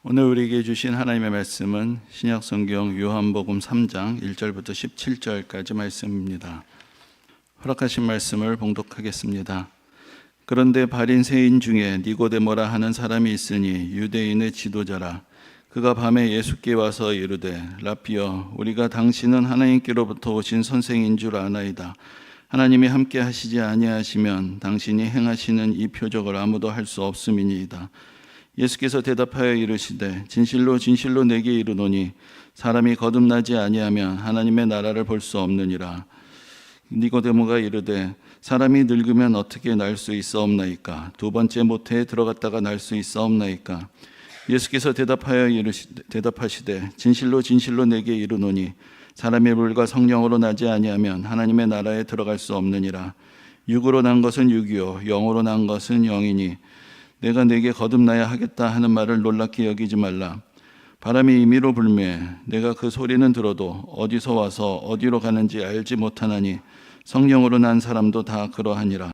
오늘 우리에게 주신 하나님의 말씀은 신약성경 요한복음 3장 1절부터 17절까지 말씀입니다. 허락하신 말씀을 봉독하겠습니다. 그런데 바리새인 중에 니고데모라 하는 사람이 있으니 유대인의 지도자라. 그가 밤에 예수께 와서 이르되 라피여, 우리가 당신은 하나님께로부터 오신 선생인 줄 아나이다. 하나님이 함께 하시지 아니하시면 당신이 행하시는 이 표적을 아무도 할 수 없음이니이다. 예수께서 대답하여 이르시되 진실로 진실로 내게 이르노니 사람이 거듭나지 아니하면 하나님의 나라를 볼 수 없느니라. 니고데모가 이르되 사람이 늙으면 어떻게 날 수 있사옵나이까? 두 번째 모태에 들어갔다가 날 수 있사옵나이까? 예수께서 대답하시되 진실로 진실로 내게 이르노니 사람의 물과 성령으로 나지 아니하면 하나님의 나라에 들어갈 수 없느니라. 육으로 난 것은 육이요 영으로 난 것은 영이니 내가 내게 거듭나야 하겠다 하는 말을 놀랍게 여기지 말라. 바람이 임의로 불매 내가 그 소리는 들어도 어디서 와서 어디로 가는지 알지 못하나니 성령으로 난 사람도 다 그러하니라.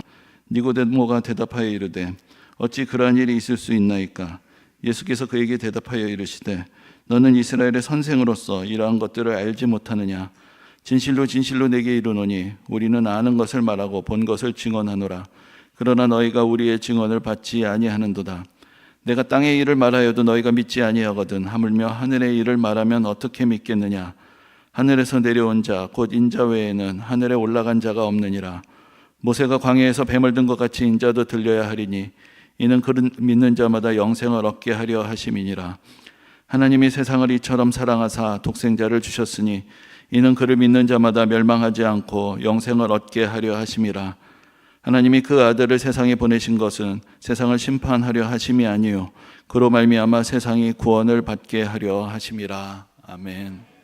니고데모가 대답하여 이르되 어찌 그러한 일이 있을 수 있나이까? 예수께서 그에게 대답하여 이르시되 너는 이스라엘의 선생으로서 이러한 것들을 알지 못하느냐? 진실로 진실로 내게 이르노니 우리는 아는 것을 말하고 본 것을 증언하노라. 그러나 너희가 우리의 증언을 받지 아니하는도다. 내가 땅의 일을 말하여도 너희가 믿지 아니하거든 하물며 하늘의 일을 말하면 어떻게 믿겠느냐? 하늘에서 내려온 자 곧 인자 외에는 하늘에 올라간 자가 없느니라. 모세가 광야에서 뱀을 든 것 같이 인자도 들려야 하리니 이는 그를 믿는 자마다 영생을 얻게 하려 하심이니라. 하나님이 세상을 이처럼 사랑하사 독생자를 주셨으니 이는 그를 믿는 자마다 멸망하지 않고 영생을 얻게 하려 하심이라. 하나님이 그 아들을 세상에 보내신 것은 세상을 심판하려 하심이 아니요 그로 말미암아 세상이 구원을 받게 하려 하심이라. 아멘.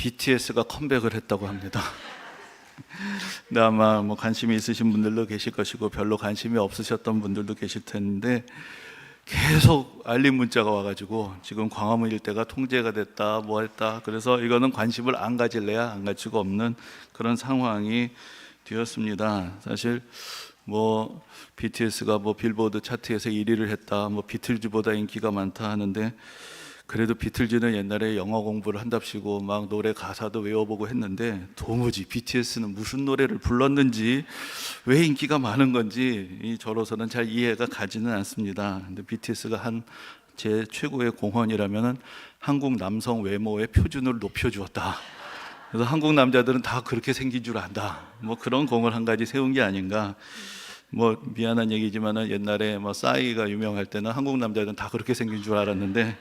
BTS가 컴백을 했다고 합니다. 근데 아마 뭐 관심이 있으신 분들도 계실 것이고 별로 관심이 없으셨던 분들도 계실 텐데 계속 알림 문자가 와가지고 지금 광화문 일대가 통제가 됐다 뭐 했다, 그래서 이거는 관심을 안 가질래야 안 가질 수가 없는 그런 상황이 되었습니다. 사실 뭐 BTS가 뭐 빌보드 차트에서 1위를 했다, 뭐 비틀즈보다 인기가 많다 하는데, 그래도 비틀즈는 옛날에 영어 공부를 한답시고 막 노래 가사도 외워보고 했는데 도무지 BTS는 무슨 노래를 불렀는지 왜 인기가 많은 건지 저로서는 잘 이해가 가지는 않습니다. 근데 BTS가 한 제 최고의 공헌이라면은 한국 남성 외모의 표준을 높여주었다. 그래서 한국 남자들은 다 그렇게 생긴 줄 안다. 뭐 그런 공을 한 가지 세운 게 아닌가. 뭐 미안한 얘기지만은 옛날에 뭐 싸이가 유명할 때는 한국 남자들은 다 그렇게 생긴 줄 알았는데,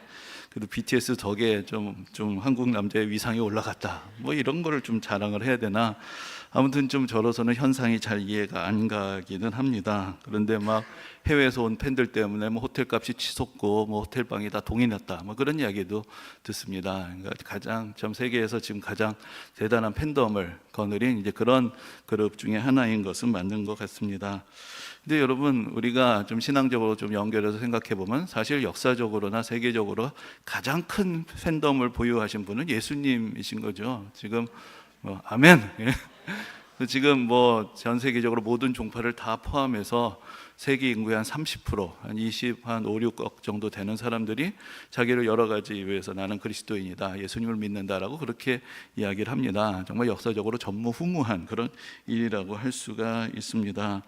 그래도 BTS 덕에 좀 한국 남자의 위상이 올라갔다, 뭐 이런 거를 좀 자랑을 해야 되나. 아무튼 좀 저로서는 현상이 잘 이해가 안 가기는 합니다. 그런데 막 해외에서 온 팬들 때문에 뭐 호텔 값이 치솟고 뭐 호텔 방이 다 동이 났다, 뭐 그런 이야기도 듣습니다. 그러니까 가장 전 세계에서 지금 가장 대단한 팬덤을 거느린 이제 그런 그룹 중에 하나인 것은 맞는 것 같습니다. 근데 여러분, 우리가 좀 신앙적으로 좀 연결해서 생각해 보면 사실 역사적으로나 세계적으로 가장 큰 팬덤을 보유하신 분은 예수님이신 거죠. 지금 뭐 아멘. 지금 뭐 전 세계적으로 모든 종파를 다 포함해서 세계 인구의 한 30%, 한 5, 6억 정도 되는 사람들이 자기를 여러 가지 이유에서 나는 그리스도인이다, 예수님을 믿는다라고 그렇게 이야기를 합니다. 정말 역사적으로 전무후무한 그런 일이라고 할 수가 있습니다.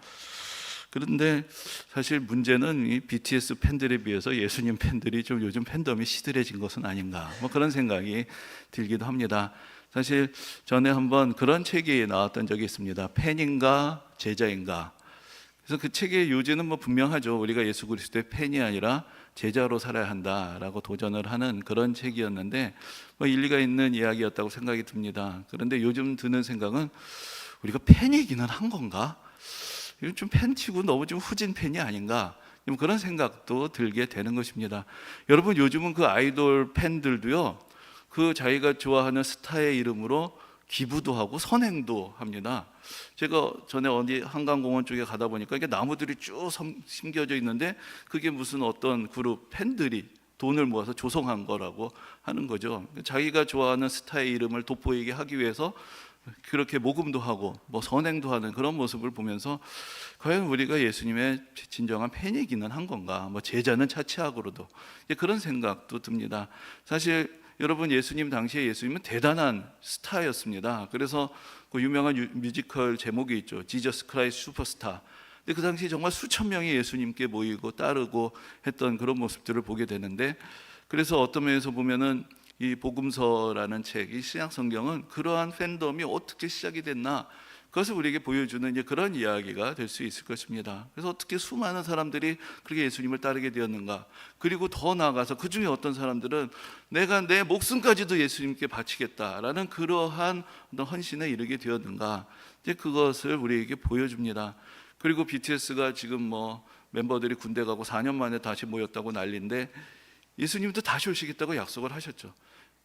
그런데 사실 문제는 이 BTS 팬들에 비해서 예수님 팬들이 좀 요즘 팬덤이 시들해진 것은 아닌가, 뭐 그런 생각이 들기도 합니다. 사실 전에 한번 그런 책이 나왔던 적이 있습니다. 팬인가 제자인가. 그래서 그 책의 요지는 뭐 분명하죠. 우리가 예수 그리스도의 팬이 아니라 제자로 살아야 한다라고 도전을 하는 그런 책이었는데 뭐 일리가 있는 이야기였다고 생각이 듭니다. 그런데 요즘 드는 생각은 우리가 팬이기는 한 건가? 이건 좀 팬치고 너무 좀 후진 팬이 아닌가? 좀 그런 생각도 들게 되는 것입니다. 여러분, 요즘은 그 아이돌 팬들도요, 그 자기가 좋아하는 스타의 이름으로 기부도 하고 선행도 합니다. 제가 전에 어디 한강공원 쪽에 가다 보니까 이게 나무들이 쭉 심겨져 있는데 그게 무슨 어떤 그룹 팬들이 돈을 모아서 조성한 거라고 하는 거죠. 자기가 좋아하는 스타의 이름을 돋보이게 하기 위해서 그렇게 모금도 하고 뭐 선행도 하는 그런 모습을 보면서 과연 우리가 예수님의 진정한 팬이기는 한 건가? 뭐 제자는 차치하고로도 그런 생각도 듭니다. 사실 여러분, 예수님 당시에 예수님은 대단한 스타였습니다. 그래서 그 유명한 뮤지컬 제목이 있죠. 지저스 크라이스트 슈퍼스타. 근데 그 당시 정말 수천 명이 예수님께 모이고 따르고 했던 그런 모습들을 보게 되는데, 그래서 어떤 면에서 보면은 이 복음서라는 책, 이 신약 성경은 그러한 팬덤이 어떻게 시작이 됐나, 그것을 우리에게 보여주는 이제 그런 이야기가 될 수 있을 것입니다. 그래서 어떻게 수많은 사람들이 그렇게 예수님을 따르게 되었는가, 그리고 더 나아가서 그 중에 어떤 사람들은 내가 내 목숨까지도 예수님께 바치겠다라는 그러한 어떤 헌신에 이르게 되었는가, 이제 그것을 우리에게 보여줍니다. 그리고 BTS가 지금 뭐 멤버들이 군대 가고 4년 만에 다시 모였다고 난리인데 예수님도 다시 오시겠다고 약속을 하셨죠.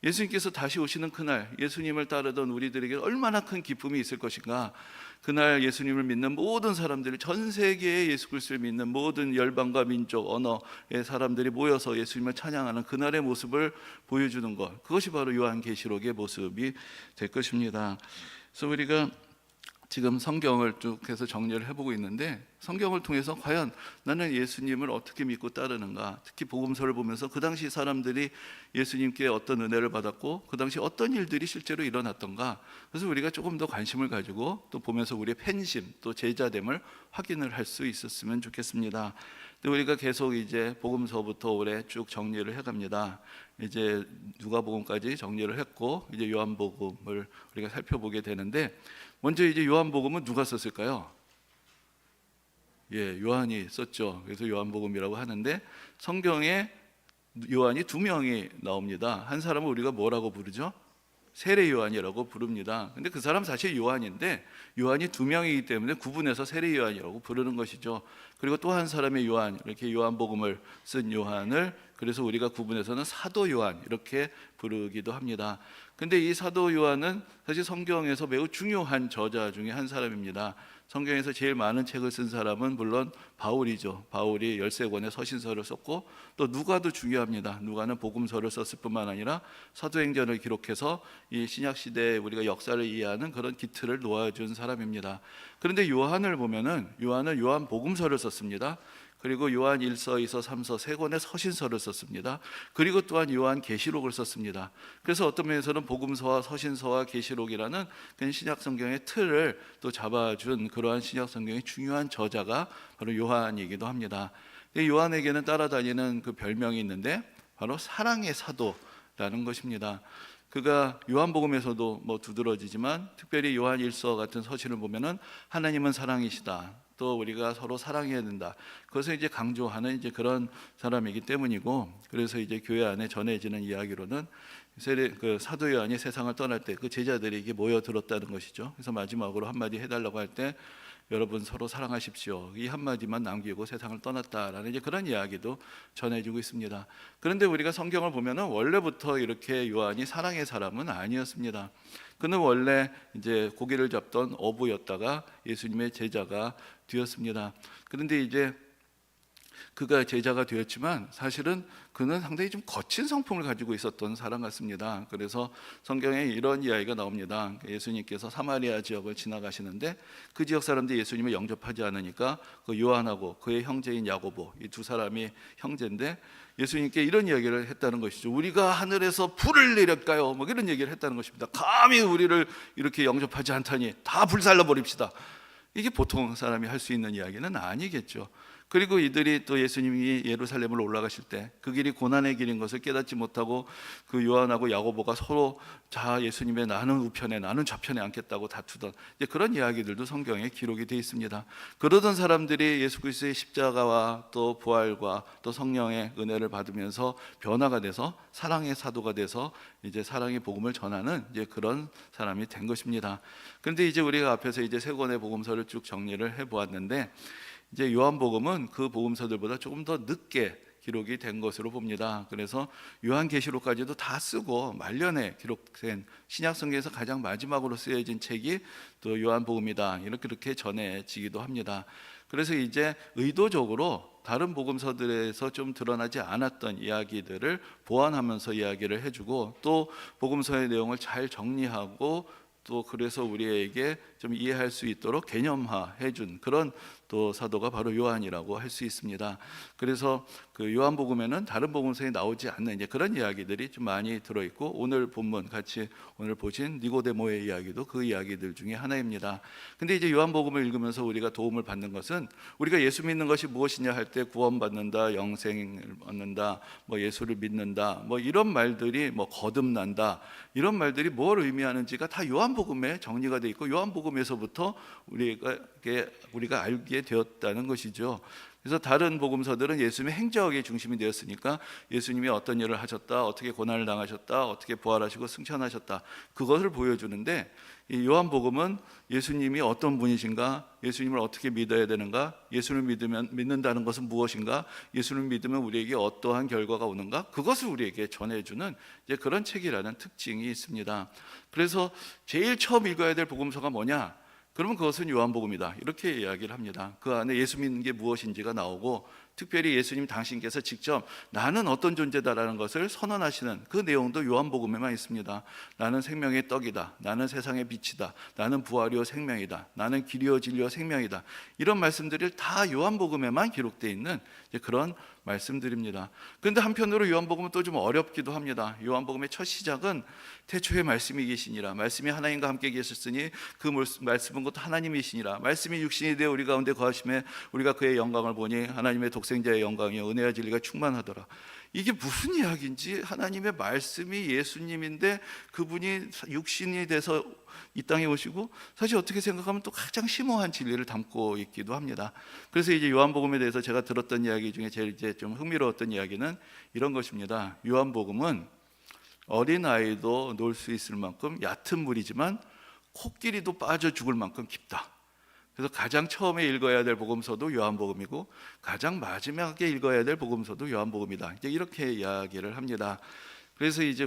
예수님께서 다시 오시는 그날, 예수님을 따르던 우리들에게 얼마나 큰 기쁨이 있을 것인가. 그날 예수님을 믿는 모든 사람들이, 전 세계에 예수 그리스도를 믿는 모든 열방과 민족, 언어의 사람들이 모여서 예수님을 찬양하는 그날의 모습을 보여주는 것, 그것이 바로 요한계시록의 모습이 될 것입니다. 그래서 우리가 지금 성경을 쭉 해서 정리를 해보고 있는데, 성경을 통해서 과연 나는 예수님을 어떻게 믿고 따르는가, 특히 복음서를 보면서 그 당시 사람들이 예수님께 어떤 은혜를 받았고 그 당시 어떤 일들이 실제로 일어났던가, 그래서 우리가 조금 더 관심을 가지고 또 보면서 우리의 팬심 또 제자됨을 확인을 할 수 있었으면 좋겠습니다. 근데 우리가 계속 이제 복음서부터 올해 쭉 정리를 해갑니다. 이제 누가복음까지 정리를 했고 이제 요한복음을 우리가 살펴보게 되는데, 먼저 이제 요한복음은 누가 썼을까요? 요한이 썼죠. 그래서 요한복음이라고 하는데 성경에 요한이 2명이 나옵니다. 한 사람은 우리가 뭐라고 부르죠? 세례 요한이라고 부릅니다. 근데 그 사람 사실 요한인데 요한이 2명이기 때문에 구분해서 세례 요한이라고 부르는 것이죠. 그리고 또 한 사람의 요한, 이렇게 요한복음을 쓴 요한을 그래서 우리가 구분해서는 사도 요한 이렇게 부르기도 합니다. 근데 이 사도 요한은 사실 성경에서 매우 중요한 저자 중에 한 사람입니다. 성경에서 제일 많은 책을 쓴 사람은 물론 바울이죠. 바울이 13권의 서신서를 썼고, 또 누가도 중요합니다. 누가는 복음서를 썼을 뿐만 아니라 사도행전을 기록해서 이 신약 시대에 우리가 역사를 이해하는 그런 기틀을 놓아준 사람입니다. 그런데 요한을 보면은 요한은 요한 복음서를 썼습니다. 그리고 요한 1서, 2서, 3서 세 권의 서신서를 썼습니다. 그리고 또한 요한 계시록을 썼습니다. 그래서 어떤 면에서는 복음서와 서신서와 계시록이라는 신약 성경의 틀을 또 잡아준 그러한 신약 성경의 중요한 저자가 바로 요한이기도 합니다. 요한에게는 따라다니는 그 별명이 있는데 바로 사랑의 사도라는 것입니다. 그가 요한복음에서도 두드러지지만 특별히 요한 1서 같은 서신을 보면은 하나님은 사랑이시다, 또 우리가 서로 사랑해야 된다, 그것을 이제 강조하는 이제 그런 사람이기 때문이고, 그래서 이제 교회 안에 전해지는 이야기로는 그 사도 요한이 세상을 떠날 때 그 제자들이 이게 모여들었다는 것이죠. 그래서 마지막으로 한마디 해달라고 할 때 여러분 서로 사랑하십시오, 이 한마디만 남기고 세상을 떠났다라는 이제 그런 이야기도 전해지고 있습니다. 그런데 우리가 성경을 보면은 원래부터 이렇게 요한이 사랑의 사람은 아니었습니다. 그는 원래 이제 고기를 잡던 어부였다가 예수님의 제자가 되었습니다. 그런데 이제 그가 제자가 되었지만 사실은 그는 상당히 좀 거친 성품을 가지고 있었던 사람 같습니다. 그래서 성경에 이런 이야기가 나옵니다. 예수님께서 사마리아 지역을 지나가시는데 그 지역 사람들이 예수님을 영접하지 않으니까 그 요한하고 그의 형제인 야고보, 이 두 사람이 형제인데 예수님께 이런 이야기를 했다는 것이죠. 우리가 하늘에서 불을 내릴까요? 이런 얘기를 했다는 것입니다. 감히 우리를 이렇게 영접하지 않다니 다 불살라 버립시다. 이게 보통 사람이 할 수 있는 이야기는 아니겠죠. 그리고 이들이 또 예수님이 예루살렘으로 올라가실 때 그 길이 고난의 길인 것을 깨닫지 못하고 그 요한하고 야고보가 서로 자 예수님의 나는 우편에 나는 좌편에 앉겠다고 다투던 이제 그런 이야기들도 성경에 기록이 되어 있습니다. 그러던 사람들이 예수 그리스도의 십자가와 또 부활과 또 성령의 은혜를 받으면서 변화가 돼서 사랑의 사도가 돼서 이제 사랑의 복음을 전하는 이제 그런 사람이 된 것입니다. 그런데 이제 우리가 앞에서 이제 세 권의 복음서를 쭉 정리를 해 보았는데 이제 요한복음은 그 복음서들보다 조금 더 늦게 기록이 된 것으로 봅니다. 그래서 요한계시록까지도 다 쓰고 말년에 기록된 신약성경에서 가장 마지막으로 쓰여진 책이 또 요한복음이다, 이렇게 전해지기도 합니다. 그래서 이제 의도적으로 다른 복음서들에서 좀 드러나지 않았던 이야기들을 보완하면서 이야기를 해주고 또 복음서의 내용을 잘 정리하고 또 그래서 우리에게 좀 이해할 수 있도록 개념화해 준 그런 또 사도가 바로 요한이라고 할 수 있습니다. 그래서 그 요한복음에는 다른 복음서에 나오지 않는 이제 그런 이야기들이 좀 많이 들어있고, 오늘 본문 같이 오늘 보신 니고데모의 이야기도 그 이야기들 중에 하나입니다. 근데 이제 요한복음을 읽으면서 우리가 도움을 받는 것은 우리가 예수 믿는 것이 무엇이냐 할 때 구원받는다, 영생을 얻는다, 예수를 믿는다, 이런 말들이 거듭난다, 이런 말들이 뭘 의미하는지가 다 요한복음에 정리가 되어 있고 요한복음에서부터 우리가 알게 되었다는 것이죠. 그래서 다른 복음서들은 예수님의 행적이 중심이 되었으니까 예수님이 어떤 일을 하셨다, 어떻게 고난을 당하셨다, 어떻게 부활하시고 승천하셨다, 그것을 보여주는데 이 요한복음은 예수님이 어떤 분이신가, 예수님을 어떻게 믿어야 되는가, 예수를 믿는다는 것은 무엇인가, 예수를 믿으면 우리에게 어떠한 결과가 오는가, 그것을 우리에게 전해주는 이제 그런 책이라는 특징이 있습니다. 그래서 제일 처음 읽어야 될 복음서가 뭐냐? 그러면 그것은 요한복음이다, 이렇게 이야기를 합니다. 그 안에 예수 믿는 게 무엇인지가 나오고, 특별히 예수님 당신께서 직접 나는 어떤 존재다라는 것을 선언하시는 그 내용도 요한복음에만 있습니다. 나는 생명의 떡이다, 나는 세상의 빛이다, 나는 부활이요 생명이다, 나는 길이요 진리요 생명이다, 이런 말씀들이 다 요한복음에만 기록되어 있는 그런 말씀드립니다. 그런데 한편으로 요한복음은 또 좀 어렵기도 합니다. 요한복음의 첫 시작은 태초에 말씀이 계시니라, 말씀이 하나님과 함께 계셨으니 그 말씀은 곧 하나님이시니라, 말씀이 육신이 되어 우리 가운데 거하심에 우리가 그의 영광을 보니 하나님의 독생자의 영광이요 은혜와 진리가 충만하더라. 이게 무슨 이야기인지, 하나님의 말씀이 예수님인데 그분이 육신이 돼서 이 땅에 오시고, 사실 어떻게 생각하면 또 가장 심오한 진리를 담고 있기도 합니다. 그래서 이제 요한복음에 대해서 제가 들었던 이야기 중에 제일 이제 좀 흥미로웠던 이야기는 이런 것입니다. 요한복음은 어린아이도 놀 수 있을 만큼 얕은 물이지만 코끼리도 빠져 죽을 만큼 깊다. 그래서 가장 처음에 읽어야 될 복음서도 요한복음이고 가장 마지막에 읽어야 될 복음서도 요한복음이다, 이제 이렇게 이야기를 합니다. 그래서 이제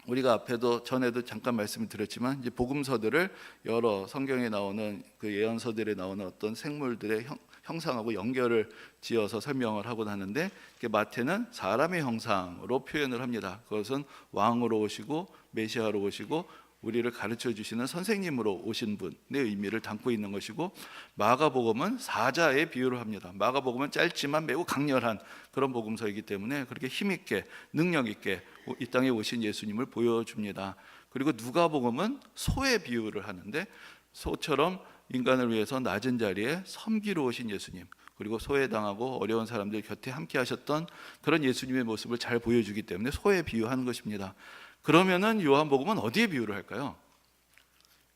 우리가 앞에도 전에도 잠깐 말씀을 드렸지만 이제 복음서들을 여러 성경에 나오는 그 예언서들에 나오는 어떤 생물들의 형상하고 연결을 지어서 설명을 하곤 하는데, 마태는 사람의 형상으로 표현을 합니다. 그것은 왕으로 오시고 메시아로 오시고 우리를 가르쳐 주시는 선생님으로 오신 분의 의미를 담고 있는 것이고, 마가복음은 사자의 비유를 합니다. 마가복음은 짧지만 매우 강렬한 그런 복음서이기 때문에 그렇게 힘있게 능력있게 이 땅에 오신 예수님을 보여줍니다. 그리고 누가복음은 소의 비유를 하는데, 소처럼 인간을 위해서 낮은 자리에 섬기러 오신 예수님, 그리고 소외당하고 어려운 사람들 곁에 함께 하셨던 그런 예수님의 모습을 잘 보여주기 때문에 소에 비유하는 것입니다. 그러면은 요한복음은 어디에 비유를 할까요?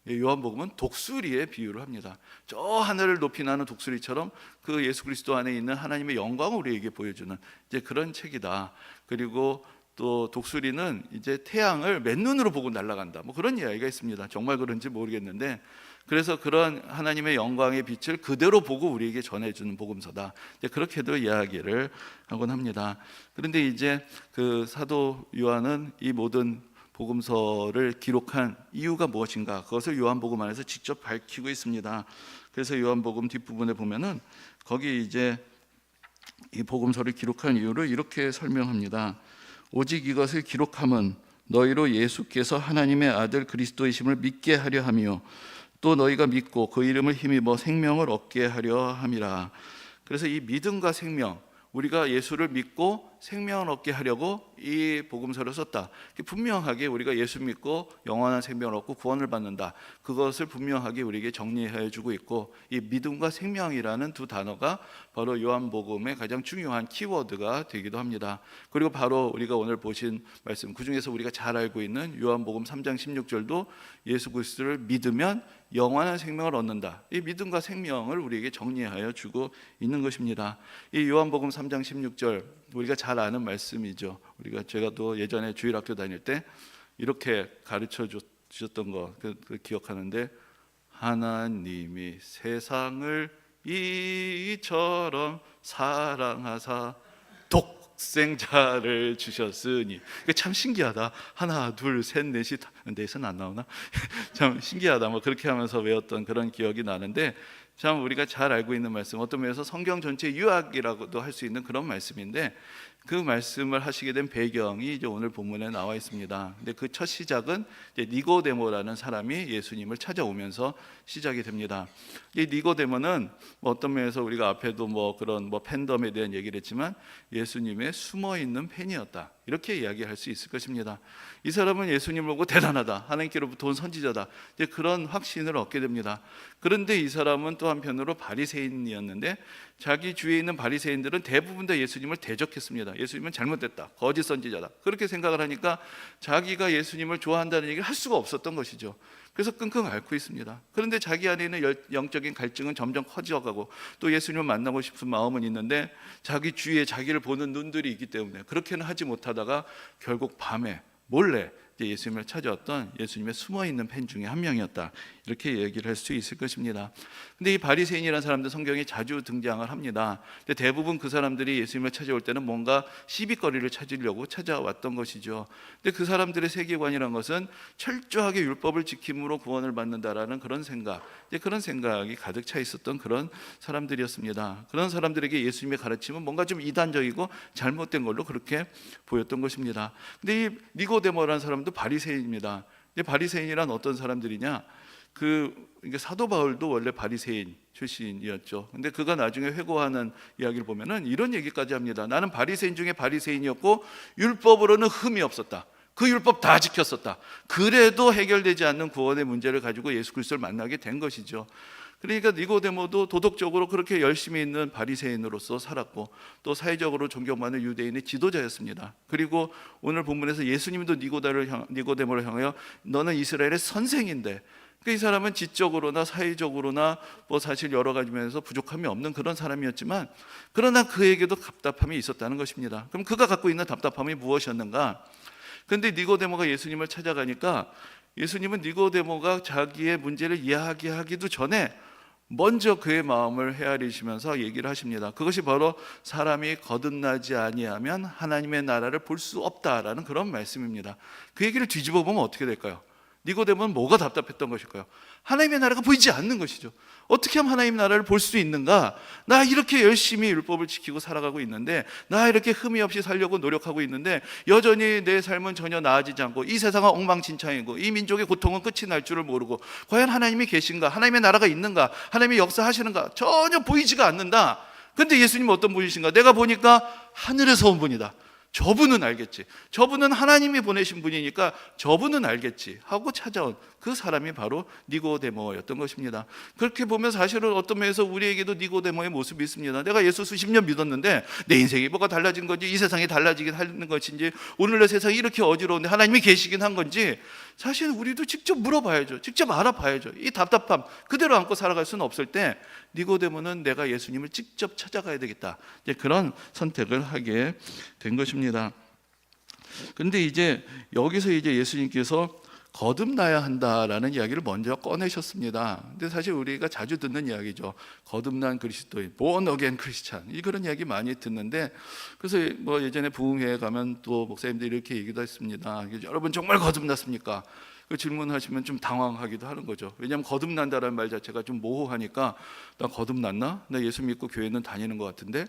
요한복음은 독수리에 비유를 합니다. 저 하늘을 높이 나는 독수리처럼 그 예수 그리스도 안에 있는 하나님의 영광을 우리에게 보여주는 이제 그런 책이다. 그리고 또 독수리는 이제 태양을 맨눈으로 보고 날아간다, 뭐 그런 이야기가 있습니다. 정말 그런지 모르겠는데, 그래서 그런 하나님의 영광의 빛을 그대로 보고 우리에게 전해주는 복음서다, 이제 그렇게도 이야기를 하곤 합니다. 그런데 이제 그 사도 요한은 이 모든 복음서를 기록한 이유가 무엇인가, 그것을 요한복음 안에서 직접 밝히고 있습니다. 그래서 요한복음 뒷부분에 보면은 거기 이제 이 복음서를 기록한 이유를 이렇게 설명합니다. 오직 이것을 기록함은 너희로 예수께서 하나님의 아들 그리스도이심을 믿게 하려 하며 또 너희가 믿고 그 이름을 힘입어 생명을 얻게 하려 함이라. 그래서 이 믿음과 생명, 우리가 예수를 믿고 생명을 얻게 하려고 이 복음서를 썼다. 분명하게 우리가 예수 믿고 영원한 생명을 얻고 구원을 받는다, 그것을 분명하게 우리에게 정리해 주고 있고, 이 믿음과 생명이라는 두 단어가 바로 요한복음의 가장 중요한 키워드가 되기도 합니다. 그리고 바로 우리가 오늘 보신 말씀, 그 중에서 우리가 잘 알고 있는 요한복음 3장 16절도 예수 그리스도를 믿으면 영원한 생명을 얻는다, 이 믿음과 생명을 우리에게 정리하여 주고 있는 것입니다. 이 요한복음 3장 16절 우리가 잘 아는 말씀이죠. 제가 또 예전에 주일학교 다닐 때 이렇게 가르쳐 주셨던 거 기억하는데, 하나님이 세상을 이처럼 사랑하사 독생자를 주셨으니. 참 신기하다. 하나 둘 셋 넷이 넷은 안 나오나? 참 신기하다. 뭐 그렇게 하면서 외웠던 그런 기억이 나는데, 참 우리가 잘 알고 있는 말씀, 어떤 면에서 성경 전체 유학이라고도 할 수 있는 그런 말씀인데, 그 말씀을 하시게 된 배경이 이제 오늘 본문에 나와 있습니다. 근데 그 첫 시작은 이제 니고데모라는 사람이 예수님을 찾아오면서 시작이 됩니다. 이 니고데모는 어떤 면에서 우리가 앞에도 그런 팬덤에 대한 얘기를 했지만 예수님의 숨어 있는 팬이었다, 이렇게 이야기할 수 있을 것입니다. 이 사람은 예수님을 보고 대단하다, 하나님께로부터 온 선지자다, 이제 그런 확신을 얻게 됩니다. 그런데 이 사람은 또 한편으로 바리새인이었는데, 자기 주위에 있는 바리새인들은 대부분 다 예수님을 대적했습니다. 예수님은 잘못됐다, 거짓 선지자다, 그렇게 생각을 하니까 자기가 예수님을 좋아한다는 얘기를 할 수가 없었던 것이죠. 그래서 끙끙 앓고 있습니다. 그런데 자기 안에 있는 영적인 갈증은 점점 커져가고, 또 예수님을 만나고 싶은 마음은 있는데 자기 주위에 자기를 보는 눈들이 있기 때문에 그렇게는 하지 못하다가 결국 밤에 몰래 예수님을 찾아왔던 예수님의 숨어있는 팬 중에 한 명이었다, 이렇게 얘기를 할 수 있을 것입니다. 근데 이 바리새인이라는 사람들 성경에 자주 등장을 합니다. 근데 대부분 그 사람들이 예수님을 찾아올 때는 뭔가 시비거리를 찾으려고 찾아왔던 것이죠. 근데 그 사람들의 세계관이란 것은 철저하게 율법을 지킴으로 구원을 받는다라는 그런 생각, 그런 생각이 가득 차 있었던 그런 사람들이었습니다. 그런 사람들에게 예수님의 가르침은 뭔가 좀 이단적이고 잘못된 걸로 그렇게 보였던 것입니다. 근데 이 니고데모라는 사람도 바리새인입니다. 바리새인이란 어떤 사람들이냐? 사도 바울도 원래 바리새인 출신이었죠. 근데 그가 나중에 회고하는 이야기를 보면은 이런 얘기까지 합니다. 나는 바리새인 중에 바리새인이었고 율법으로는 흠이 없었다. 그 율법 다 지켰었다. 그래도 해결되지 않는 구원의 문제를 가지고 예수 그리스도를 만나게 된 것이죠. 그러니까 니고데모도 도덕적으로 그렇게 열심히 있는 바리새인으로서 살았고, 또 사회적으로 존경받는 유대인의 지도자였습니다. 그리고 오늘 본문에서 예수님도 니고데모를 향하여 너는 이스라엘의 선생인데, 이 사람은 지적으로나 사회적으로나 사실 여러 가지 면에서 부족함이 없는 그런 사람이었지만, 그러나 그에게도 답답함이 있었다는 것입니다. 그럼 그가 갖고 있는 답답함이 무엇이었는가? 그런데 니고데모가 예수님을 찾아가니까 예수님은 니고데모가 자기의 문제를 이야기하기도 전에 먼저 그의 마음을 헤아리시면서 얘기를 하십니다. 그것이 바로 사람이 거듭나지 아니하면 하나님의 나라를 볼 수 없다라는 그런 말씀입니다. 그 얘기를 뒤집어 보면 어떻게 될까요? 니고데모는 뭐가 답답했던 것일까요? 하나님의 나라가 보이지 않는 것이죠. 어떻게 하면 하나님의 나라를 볼 수 있는가? 나 이렇게 열심히 율법을 지키고 살아가고 있는데, 나 이렇게 흠이 없이 살려고 노력하고 있는데 여전히 내 삶은 전혀 나아지지 않고 이 세상은 엉망진창이고 이 민족의 고통은 끝이 날 줄을 모르고, 과연 하나님이 계신가? 하나님의 나라가 있는가? 하나님이 역사하시는가? 전혀 보이지가 않는다. 근데 예수님은 어떤 분이신가? 내가 보니까 하늘에서 온 분이다. 저분은 알겠지. 저분은 하나님이 보내신 분이니까 저분은 알겠지 하고 찾아온 그 사람이 바로 니고데모였던 것입니다. 그렇게 보면 사실은 어떤 면에서 우리에게도 니고데모의 모습이 있습니다. 내가 예수 수십 년 믿었는데 내 인생이 뭐가 달라진 건지, 이 세상이 달라지긴 하는 것인지, 오늘날 세상이 이렇게 어지러운데 하나님이 계시긴 한 건지, 사실 우리도 직접 물어봐야죠. 직접 알아봐야죠. 이 답답함 그대로 안고 살아갈 수는 없을 때 니고데모는 내가 예수님을 직접 찾아가야 되겠다, 이제 그런 선택을 하게 된 것입니다. 근데 이제 여기서 이제 예수님께서 거듭나야 한다라는 이야기를 먼저 꺼내셨습니다. 근데 사실 우리가 자주 듣는 이야기죠. 거듭난 그리스도인, born again 크리스찬, 그런 이야기 많이 듣는데, 그래서 뭐 예전에 부흥회에 가면 또 목사님들이 이렇게 얘기도 했습니다. 여러분 정말 거듭났습니까? 그 질문하시면 좀 당황하기도 하는 거죠. 왜냐하면 거듭난다라는 말 자체가 좀 모호하니까, 나 거듭났나? 나 예수 믿고 교회는 다니는 것 같은데,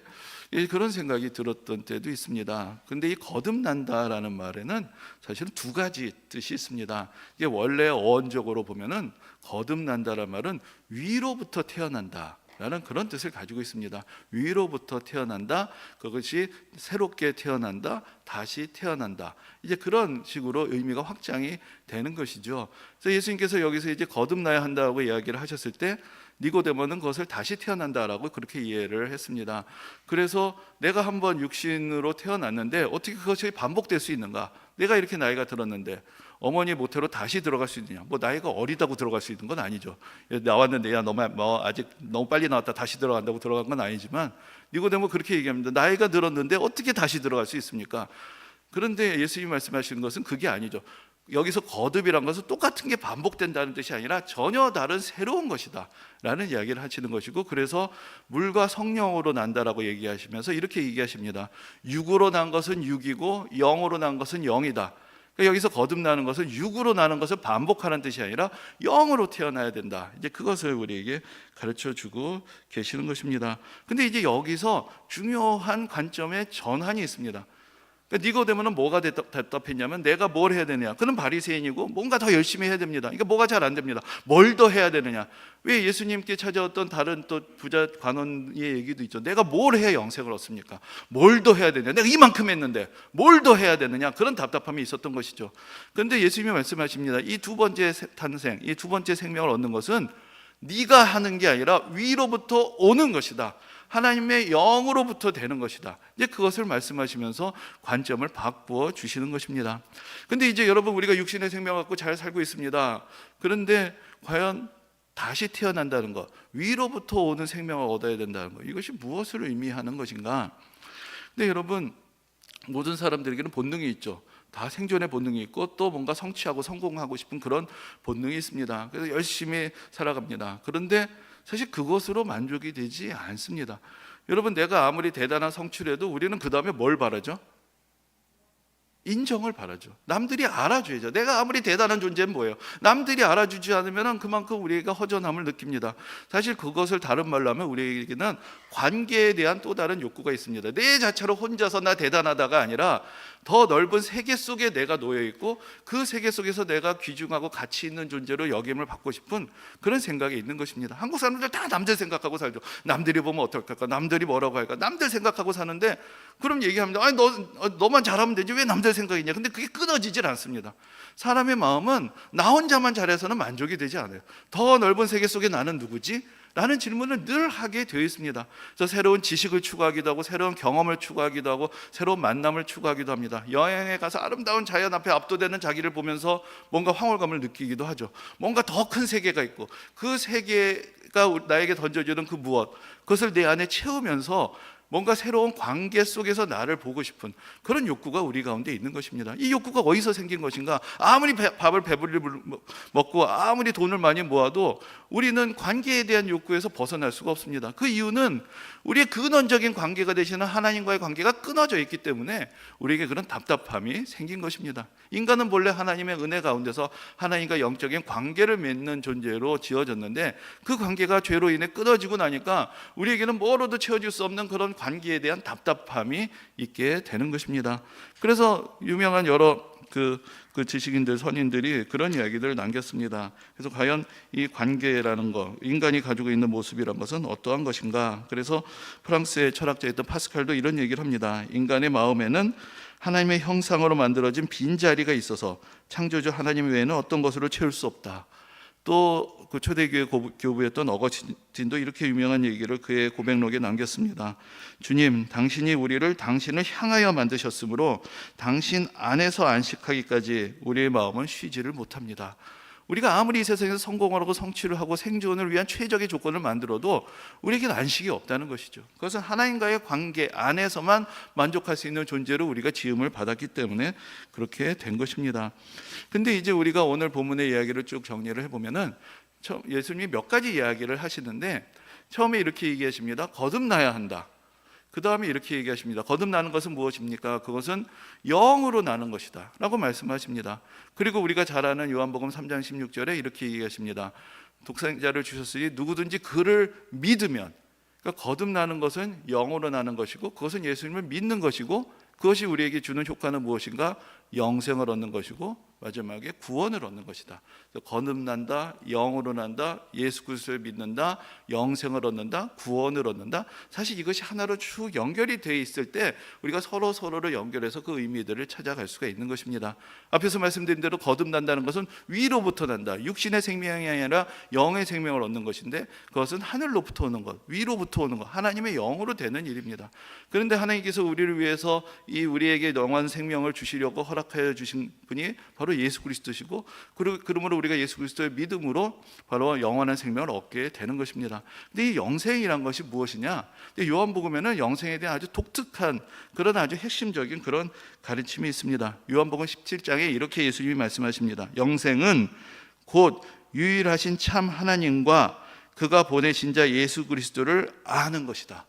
그런 생각이 들었던 때도 있습니다. 근데 이 거듭난다라는 말에는 사실은 두 가지 뜻이 있습니다. 이게 원래 어원적으로 보면은 거듭난다라는 말은 위로부터 태어난다 라는 그런 뜻을 가지고 있습니다. 위로부터 태어난다, 그것이 새롭게 태어난다, 다시 태어난다, 이제 그런 식으로 의미가 확장이 되는 것이죠. 그래서 예수님께서 여기서 이제 거듭나야 한다고 이야기를 하셨을 때 니고데모는 그것을 다시 태어난다라고 그렇게 이해를 했습니다. 그래서 내가 한번 육신으로 태어났는데 어떻게 그것이 반복될 수 있는가? 내가 이렇게 나이가 들었는데 어머니 모태로 다시 들어갈 수 있느냐? 뭐 나이가 어리다고 들어갈 수 있는 건 아니죠. 나왔는데 야 너무 아직 너무 빨리 나왔다 다시 들어간다고 들어간 건 아니지만, 니고데모 그렇게 얘기합니다. 나이가 들었는데 어떻게 다시 들어갈 수 있습니까? 그런데 예수님이 말씀하시는 것은 그게 아니죠. 여기서 거듭이란 것은 똑같은 게 반복된다는 뜻이 아니라 전혀 다른 새로운 것이다 라는 이야기를 하시는 것이고, 그래서 물과 성령으로 난다라고 얘기하시면서 이렇게 얘기하십니다. 육으로 난 것은 육이고 영으로 난 것은 영이다. 그러니까 여기서 거듭나는 것은 육으로 나는 것을 반복하는 뜻이 아니라 영으로 태어나야 된다, 이제 그것을 우리에게 가르쳐주고 계시는 것입니다. 근데 이제 여기서 중요한 관점의 전환이 있습니다. 그러니까 니고데모는 뭐가 답답했냐면, 내가 뭘 해야 되느냐? 그는 바리새인이고 뭔가 더 열심히 해야 됩니다. 그러니까 뭐가 잘 안 됩니다. 뭘 더 해야 되느냐? 왜 예수님께 찾아왔던 다른 또 부자 관원의 얘기도 있죠. 내가 뭘 해야 영생을 얻습니까? 뭘 더 해야 되느냐? 내가 이만큼 했는데 뭘 더 해야 되느냐? 그런 답답함이 있었던 것이죠. 그런데 예수님이 말씀하십니다. 이 두 번째 탄생, 이 두 번째 생명을 얻는 것은 네가 하는 게 아니라 위로부터 오는 것이다. 하나님의 영으로부터 되는 것이다. 이제 그것을 말씀하시면서 관점을 바꾸어 주시는 것입니다. 근데 이제 여러분, 우리가 육신의 생명을 갖고 잘 살고 있습니다. 그런데 과연 다시 태어난다는 것, 위로부터 오는 생명을 얻어야 된다는 것, 이것이 무엇을 의미하는 것인가? 근데 여러분, 모든 사람들에게는 본능이 있죠. 다 생존의 본능이 있고 또 뭔가 성취하고 성공하고 싶은 그런 본능이 있습니다. 그래서 열심히 살아갑니다. 그런데 사실 그것으로 만족이 되지 않습니다. 여러분, 내가 아무리 대단한 성취를 해도 우리는 그 다음에 뭘 바라죠? 인정을 바라죠. 남들이 알아줘야죠. 내가 아무리 대단한 존재는 뭐예요? 남들이 알아주지 않으면 그만큼 우리가 허전함을 느낍니다. 사실 그것을 다른 말로 하면 우리에게는 관계에 대한 또 다른 욕구가 있습니다. 내 자체로 혼자서 나 대단하다가 아니라 더 넓은 세계 속에 내가 놓여있고 그 세계 속에서 내가 귀중하고 가치 있는 존재로 여김을 받고 싶은 그런 생각이 있는 것입니다. 한국 사람들 다 남들 생각하고 살죠. 남들이 보면 어떡할까? 남들이 뭐라고 할까? 남들 생각하고 사는데, 그럼 얘기합니다. 아니 너만 잘하면 되지 왜 남들 생각이냐? 근데 그게 끊어지질 않습니다. 사람의 마음은 나 혼자만 잘해서는 만족이 되지 않아요. 더 넓은 세계 속에 나는 누구지? 라는 질문을 늘 하게 되어 있습니다. 그래서 새로운 지식을 추구하기도 하고 새로운 경험을 추구하기도 하고 새로운 만남을 추구하기도 합니다. 여행에 가서 아름다운 자연 앞에 압도되는 자기를 보면서 뭔가 황홀감을 느끼기도 하죠. 뭔가 더 큰 세계가 있고 그 세계가 나에게 던져주는 그 무엇, 그것을 내 안에 채우면서 뭔가 새로운 관계 속에서 나를 보고 싶은 그런 욕구가 우리 가운데 있는 것입니다. 이 욕구가 어디서 생긴 것인가? 아무리 밥을 배불리 먹고 아무리 돈을 많이 모아도 우리는 관계에 대한 욕구에서 벗어날 수가 없습니다. 그 이유는 우리의 근원적인 관계가 되시는 하나님과의 관계가 끊어져 있기 때문에 우리에게 그런 답답함이 생긴 것입니다. 인간은 본래 하나님의 은혜 가운데서 하나님과 영적인 관계를 맺는 존재로 지어졌는데 그 관계가 죄로 인해 끊어지고 나니까 우리에게는 뭐로도 채워질 수 없는 그런 관계에 대한 답답함이 있게 되는 것입니다. 그래서 유명한 여러 그 지식인들, 선인들이 그런 이야기들을 남겼습니다. 그래서 과연 이 관계라는 것, 인간이 가지고 있는 모습이란 것은 어떠한 것인가? 그래서 프랑스의 철학자였던 파스칼도 이런 얘기를 합니다. 인간의 마음에는 하나님의 형상으로 만들어진 빈자리가 있어서 창조주 하나님 외에는 어떤 것으로 채울 수 없다. 또 그 초대교회 교부였던 어거스틴도 이렇게 유명한 얘기를 그의 고백록에 남겼습니다. 주님, 당신이 우리를 당신을 향하여 만드셨으므로 당신 안에서 안식하기까지 우리의 마음은 쉬지를 못합니다. 우리가 아무리 이 세상에서 성공을 하고 성취를 하고 생존을 위한 최적의 조건을 만들어도 우리에게는 안식이 없다는 것이죠. 그것은 하나님과의 관계 안에서만 만족할 수 있는 존재로 우리가 지음을 받았기 때문에 그렇게 된 것입니다. 근데 이제 우리가 오늘 본문의 이야기를 쭉 정리를 해보면은 예수님이 몇 가지 이야기를 하시는데 처음에 이렇게 얘기하십니다. 거듭나야 한다. 그 다음에 이렇게 얘기하십니다. 거듭나는 것은 무엇입니까? 그것은 영으로 나는 것이다 라고 말씀하십니다. 그리고 우리가 잘 아는 요한복음 3장 16절에 이렇게 얘기하십니다. 독생자를 주셨으니 누구든지 그를 믿으면, 그러니까 거듭나는 것은 영으로 나는 것이고 그것은 예수님을 믿는 것이고 그것이 우리에게 주는 효과는 무엇인가? 영생을 얻는 것이고 마지막에 구원을 얻는 것이다. 거듭난다, 영으로 난다, 예수 그리스도를 믿는다, 영생을 얻는다, 구원을 얻는다. 사실 이것이 하나로 쭉 연결이 되어 있을 때 우리가 서로를 연결해서 그 의미들을 찾아갈 수가 있는 것입니다. 앞에서 말씀드린 대로 거듭난다는 것은 위로부터 난다. 육신의 생명이 아니라 영의 생명을 얻는 것인데 그것은 하늘로부터 오는 것, 위로부터 오는 것, 하나님의 영으로 되는 일입니다. 그런데 하나님께서 우리를 위해서 우리에게 영원한 생명을 주시려고 허락하여 주신 분이 바로 예수 그리스도시고, 그러므로 우리가 예수 그리스도의 믿음으로 바로 영원한 생명을 얻게 되는 것입니다. 근데 이 영생이란 것이 무엇이냐? 요한복음에는 영생에 대한 아주 독특한 그런 아주 핵심적인 그런 가르침이 있습니다. 요한복음 17장에 이렇게 예수님이 말씀하십니다. 영생은 곧 유일하신 참 하나님과 그가 보내신 자 예수 그리스도를 아는 것이다.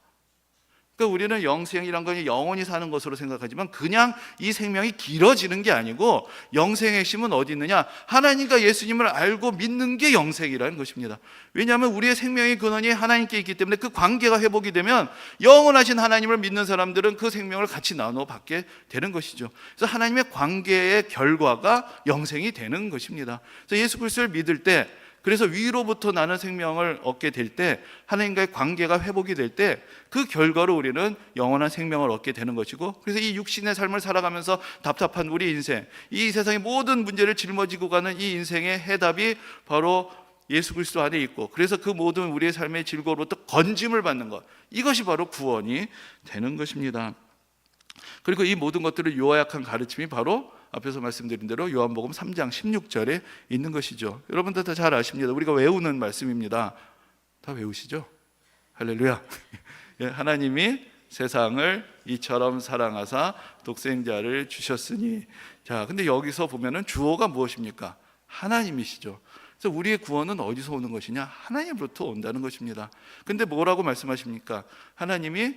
그러니까 우리는 영생이란 건 영원히 사는 것으로 생각하지만 그냥 이 생명이 길어지는 게 아니고 영생의 핵심은 어디 있느냐? 하나님과 예수님을 알고 믿는 게 영생이라는 것입니다. 왜냐하면 우리의 생명의 근원이 하나님께 있기 때문에 그 관계가 회복이 되면 영원하신 하나님을 믿는 사람들은 그 생명을 같이 나눠 받게 되는 것이죠. 그래서 하나님의 관계의 결과가 영생이 되는 것입니다. 그래서 예수 그리스도를 믿을 때, 그래서 위로부터 나는 생명을 얻게 될 때, 하나님과의 관계가 회복이 될 때 그 결과로 우리는 영원한 생명을 얻게 되는 것이고, 그래서 이 육신의 삶을 살아가면서 답답한 우리 인생, 이 세상의 모든 문제를 짊어지고 가는 이 인생의 해답이 바로 예수 그리스도 안에 있고, 그래서 그 모든 우리의 삶의 질고로부터 건짐을 받는 것, 이것이 바로 구원이 되는 것입니다. 그리고 이 모든 것들을 요약한 가르침이 바로 앞에서 말씀드린 대로 요한복음 3장 16절에 있는 것이죠. 여러분들 다 잘 아십니다. 우리가 외우는 말씀입니다. 다 외우시죠? 할렐루야. 하나님이 세상을 이처럼 사랑하사 독생자를 주셨으니. 자, 근데 여기서 보면은 주어가 무엇입니까? 하나님이시죠. 그래서 우리의 구원은 어디서 오는 것이냐? 하나님으로부터 온다는 것입니다. 근데 뭐라고 말씀하십니까? 하나님이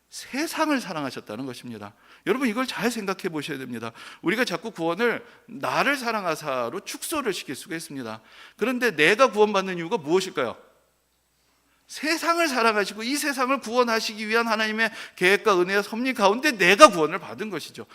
세상을 사랑하셨다는 것입니다. 여러분 이걸 잘 생각해 보셔야 됩니다. 우리가 자꾸 구원을 나를 사랑하사로 축소를 시킬 수가 있습니다. 그런데 내가 구원받는 이유가 무엇일까요? 세상을 사랑하시고 이 세상을 구원하시기 위한 하나님의 계획과 은혜와 섭리 가운데 내가 구원을 받은 것이죠.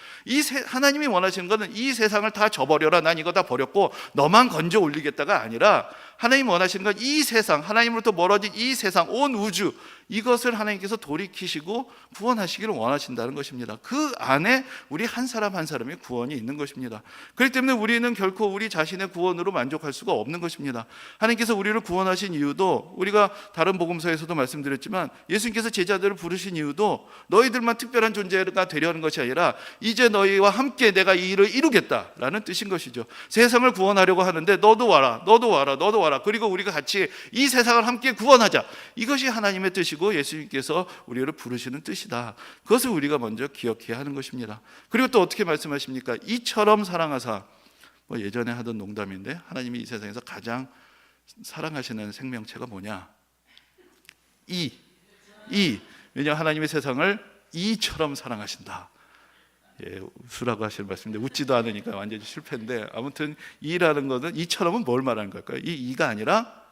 하나님이 원하시는 것은 이 세상을 다 저버려라, 난 이거 다 버렸고 너만 건져 올리겠다가 아니라, 하나님이 원하시는 건 이 세상, 하나님으로부터 멀어진 이 세상, 온 우주, 이것을 하나님께서 돌이키시고 구원하시기를 원하신다는 것입니다. 그 안에 우리 한 사람 한 사람의 구원이 있는 것입니다. 그렇기 때문에 우리는 결코 우리 자신의 구원으로 만족할 수가 없는 것입니다. 하나님께서 우리를 구원하신 이유도 우리가 다른 요한복음서에서도 말씀드렸지만 예수님께서 제자들을 부르신 이유도 너희들만 특별한 존재가 되려는 것이 아니라 이제 너희와 함께 내가 이 일을 이루겠다라는 뜻인 것이죠. 세상을 구원하려고 하는데 너도 와라, 너도 와라, 너도 와라. 그리고 우리가 같이 이 세상을 함께 구원하자. 이것이 하나님의 뜻이고 예수님께서 우리를 부르시는 뜻이다. 그것을 우리가 먼저 기억해야 하는 것입니다. 그리고 또 어떻게 말씀하십니까? 이처럼 사랑하사, 예전에 하던 농담인데 하나님이 이 세상에서 가장 사랑하시는 생명체가 뭐냐? 왜냐하면 하나님의 세상을 이처럼 사랑하신다. 웃으라고 하시는 말씀인데 웃지도 않으니까 완전히 실패인데, 아무튼 이라는 것은, 이처럼은 뭘 말하는 걸까요? 이가 아니라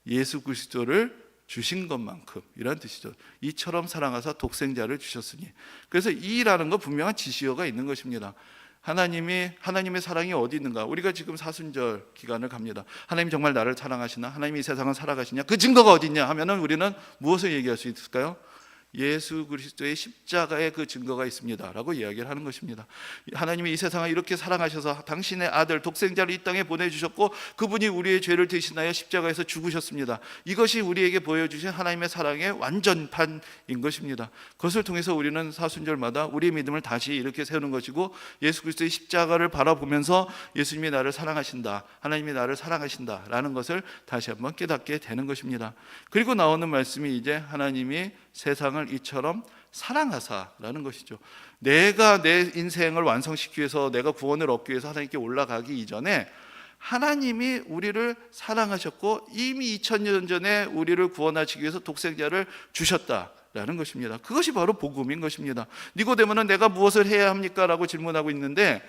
예수 그리스도를 주신 것만큼 이란 뜻이죠. 이처럼 사랑하사 독생자를 주셨으니. 그래서 이라는 거 분명한 지시어가 있는 것입니다. 하나님의 사랑이 어디 있는가? 우리가 지금 사순절 기간을 갑니다. 하나님 정말 나를 사랑하시나? 하나님이 이 세상을 살아가시냐? 그 증거가 어디 있냐 하면은 우리는 무엇을 얘기할 수 있을까요? 예수 그리스도의 십자가의 그 증거가 있습니다 라고 이야기를 하는 것입니다. 하나님이 이 세상을 이렇게 사랑하셔서 당신의 아들 독생자를 이 땅에 보내주셨고 그분이 우리의 죄를 대신하여 십자가에서 죽으셨습니다. 이것이 우리에게 보여주신 하나님의 사랑의 완전판인 것입니다. 그것을 통해서 우리는 사순절마다 우리의 믿음을 다시 이렇게 세우는 것이고, 예수 그리스도의 십자가를 바라보면서 예수님이 나를 사랑하신다, 하나님이 나를 사랑하신다 라는 것을 다시 한번 깨닫게 되는 것입니다. 그리고 나오는 말씀이 이제 하나님이 세상을 이처럼 사랑하사라는 것이죠. 내가 내 인생을 완성시키기 위해서, 내가 구원을 얻기 위해서 하나님께 올라가기 이전에 하나님이 우리를 사랑하셨고 이미 2000년 전에 우리를 구원하시기 위해서 독생자를 주셨다라는 것입니다. 그것이 바로 복음인 것입니다. 니고데모는 내가 무엇을 해야 합니까? 라고 질문하고 있는데,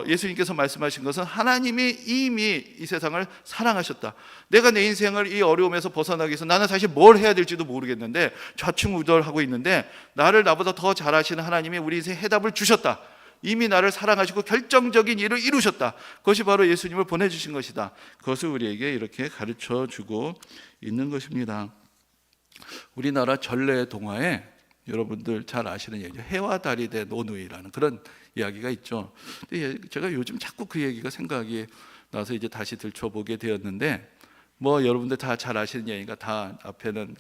예수님께서 말씀하신 것은 하나님이 이미 이 세상을 사랑하셨다. 내가 내 인생을 이 어려움에서 벗어나기 위해서 나는 사실 뭘 해야 될지도 모르겠는데 좌충우돌하고 있는데, 나보다 더 잘 아시는 하나님이 우리 인생 해답을 주셨다. 이미 나를 사랑하시고 결정적인 일을 이루셨다. 그것이 바로 예수님을 보내주신 것이다. 그것을 우리에게 이렇게 가르쳐주고 있는 것입니다. 우리나라 전래 동화에 여러분들 잘 아시는 얘기죠. 해와 달이 된 노누이라는 그런 이야기가 있죠. 근데 제가 요즘 자꾸 그 얘기가 생각이 나서 이제 다시 들춰보게 되었는데, 여러분들 다 잘 아시는 얘기가 다 앞에는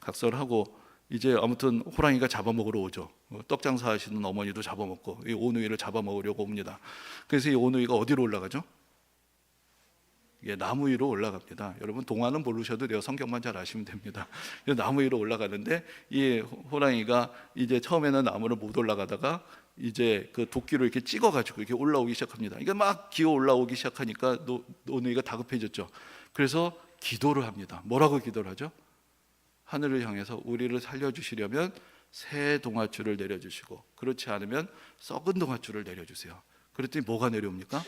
각설하고, 이제 아무튼 호랑이가 잡아먹으러 오죠. 떡 장사하시는 어머니도 잡아먹고 이 오누이를 잡아먹으려고 옵니다. 그래서 이 오누이가 어디로 올라가죠? 나무 위로 올라갑니다. 여러분 동화는 모르셔도 돼요. 성경만 잘 아시면 됩니다. 나무 위로 올라가는데 이 호랑이가 이제 처음에는 나무를 못 올라가다가 이제 그 도끼로 이렇게 찍어가지고 이렇게 올라오기 시작합니다. 이게 막 기어 올라오기 시작하니까 오누이가 다급해졌죠. 그래서 기도를 합니다. 뭐라고 기도를 하죠? 하늘을 향해서 우리를 살려주시려면 새 동아줄을 내려주시고, 그렇지 않으면 썩은 동아줄을 내려주세요. 그랬더니 뭐가 내려옵니까?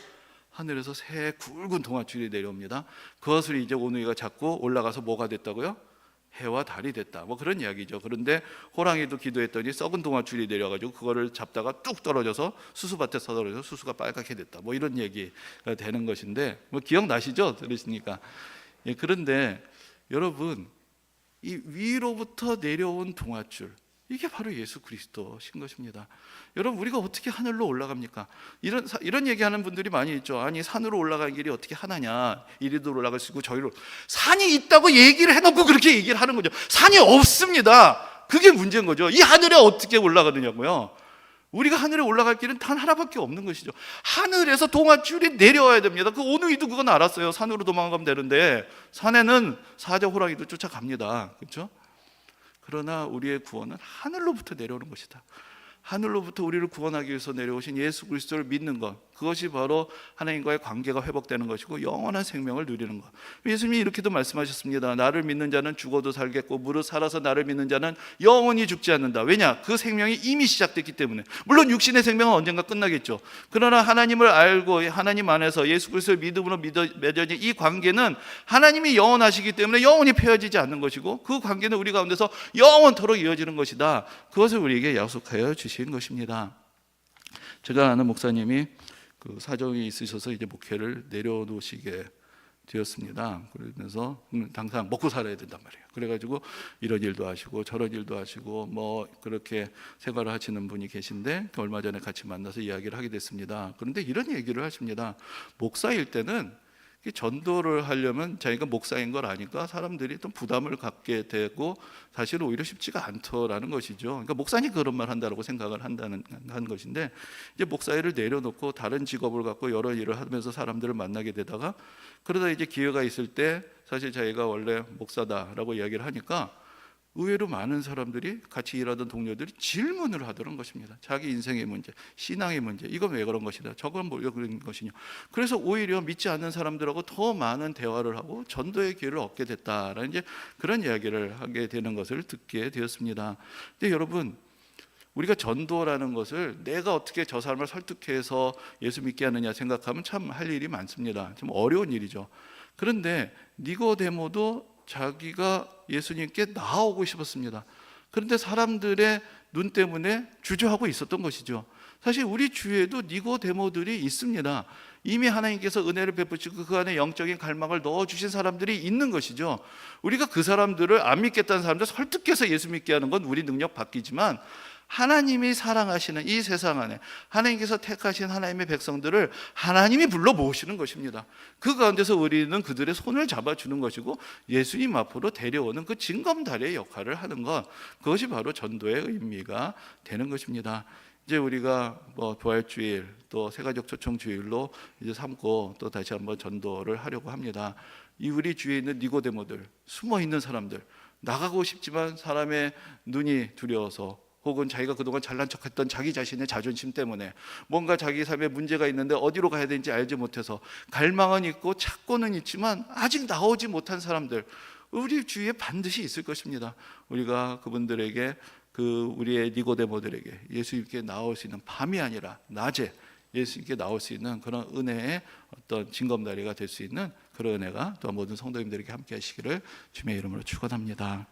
하늘에서 새 굵은 동아줄이 내려옵니다. 그것을 이제 오누이가 잡고 올라가서 뭐가 됐다고요? 해와 달이 됐다. 그런 이야기죠. 그런데 호랑이도 기도했더니 썩은 동아줄이 내려가지고 그거를 잡다가 뚝 떨어져서 수수밭에 떨어져서 수수가 빨갛게 됐다. 이런 얘기가 되는 것인데, 기억나시죠? 들으시니까. 그런데 여러분, 이 위로부터 내려온 동아줄, 이게 바로 예수 그리스도신 것입니다. 여러분, 우리가 어떻게 하늘로 올라갑니까? 이런 얘기하는 분들이 많이 있죠. 아니, 산으로 올라가는 길이 어떻게 하나냐? 이리도 올라갈 수 있고 저리로. 산이 있다고 얘기를 해놓고 그렇게 얘기를 하는 거죠. 산이 없습니다. 그게 문제인 거죠. 이 하늘에 어떻게 올라가느냐고요. 우리가 하늘에 올라갈 길은 단 하나밖에 없는 것이죠. 하늘에서 동아줄이 내려와야 됩니다. 그 오누이도 그건 알았어요. 산으로 도망가면 되는데 산에는 사자 호랑이도 쫓아갑니다. 그렇죠? 그러나 우리의 구원은 하늘로부터 내려오는 것이다. 하늘로부터 우리를 구원하기 위해서 내려오신 예수 그리스도를 믿는 것, 그것이 바로 하나님과의 관계가 회복되는 것이고 영원한 생명을 누리는 것. 예수님이 이렇게도 말씀하셨습니다. 나를 믿는 자는 죽어도 살겠고 무릇 살아서 나를 믿는 자는 영원히 죽지 않는다. 왜냐? 그 생명이 이미 시작됐기 때문에. 물론 육신의 생명은 언젠가 끝나겠죠. 그러나 하나님을 알고 하나님 안에서 예수 그리스도를 믿음으로 맺어진 이 관계는 하나님이 영원하시기 때문에 영원히 폐해지지 않는 것이고, 그 관계는 우리 가운데서 영원토록 이어지는 것이다. 그것을 우리에게 약속하여 주신 것입니다. 제가 아는 목사님이 그 사정이 있으셔서 이제 목회를 내려놓으시게 되었습니다. 그러면서 항상 먹고 살아야 된단 말이에요. 그래가지고 이런 일도 하시고 저런 일도 하시고 그렇게 생활을 하시는 분이 계신데, 얼마 전에 같이 만나서 이야기를 하게 됐습니다. 그런데 이런 얘기를 하십니다. 목사일 때는 전도를 하려면 자기가 목사인 걸 아니까 사람들이 또 부담을 갖게 되고 사실은 오히려 쉽지가 않더라는 것이죠. 그러니까 목사님 그런 말 한다라고 생각을 한 것인데, 이제 목사 일을 내려놓고 다른 직업을 갖고 여러 일을 하면서 사람들을 만나게 되다가, 그러다 이제 기회가 있을 때 사실 자기가 원래 목사다라고 이야기를 하니까 의외로 많은 사람들이, 같이 일하던 동료들이 질문을 하더란 것입니다. 자기 인생의 문제, 신앙의 문제, 이건 왜 그런 것이다, 저건 왜 그런 것이냐. 그래서 오히려 믿지 않는 사람들하고 더 많은 대화를 하고 전도의 기회를 얻게 됐다라는 이제 그런 이야기를 하게 되는 것을 듣게 되었습니다. 근데 여러분, 우리가 전도라는 것을 내가 어떻게 저 사람을 설득해서 예수 믿게 하느냐 생각하면 참 할 일이 많습니다. 좀 어려운 일이죠. 그런데 니고데모도 자기가 예수님께 나아오고 싶었습니다. 그런데 사람들의 눈 때문에 주저하고 있었던 것이죠. 사실 우리 주위에도 니고데모들이 있습니다. 이미 하나님께서 은혜를 베푸시고 그 안에 영적인 갈망을 넣어주신 사람들이 있는 것이죠. 우리가 그 사람들을 안 믿겠다는 사람들 설득해서 예수 믿게 하는 건 우리 능력 바뀌지만, 하나님이 사랑하시는 이 세상 안에 하나님께서 택하신 하나님의 백성들을 하나님이 불러 모으시는 것입니다. 그 가운데서 우리는 그들의 손을 잡아주는 것이고 예수님 앞으로 데려오는 그 징검다리의 역할을 하는 것, 그것이 바로 전도의 의미가 되는 것입니다. 이제 우리가 부활주일 또 새가족 초청주일로 이제 삼고 또 다시 한번 전도를 하려고 합니다. 이 우리 주위에 있는 니고데모들, 숨어 있는 사람들, 나가고 싶지만 사람의 눈이 두려워서, 혹은 자기가 그동안 잘난 척했던 자기 자신의 자존심 때문에 뭔가 자기 삶에 문제가 있는데 어디로 가야 되는지 알지 못해서 갈망은 있고 찾고는 있지만 아직 나오지 못한 사람들, 우리 주위에 반드시 있을 것입니다. 우리가 그분들에게, 우리의 니고데모들에게 예수님께 나올 수 있는, 밤이 아니라 낮에 예수님께 나올 수 있는 그런 은혜의 어떤 징검다리가 될 수 있는 그런 은혜가 또 모든 성도님들에게 함께 하시기를 주님의 이름으로 축원합니다.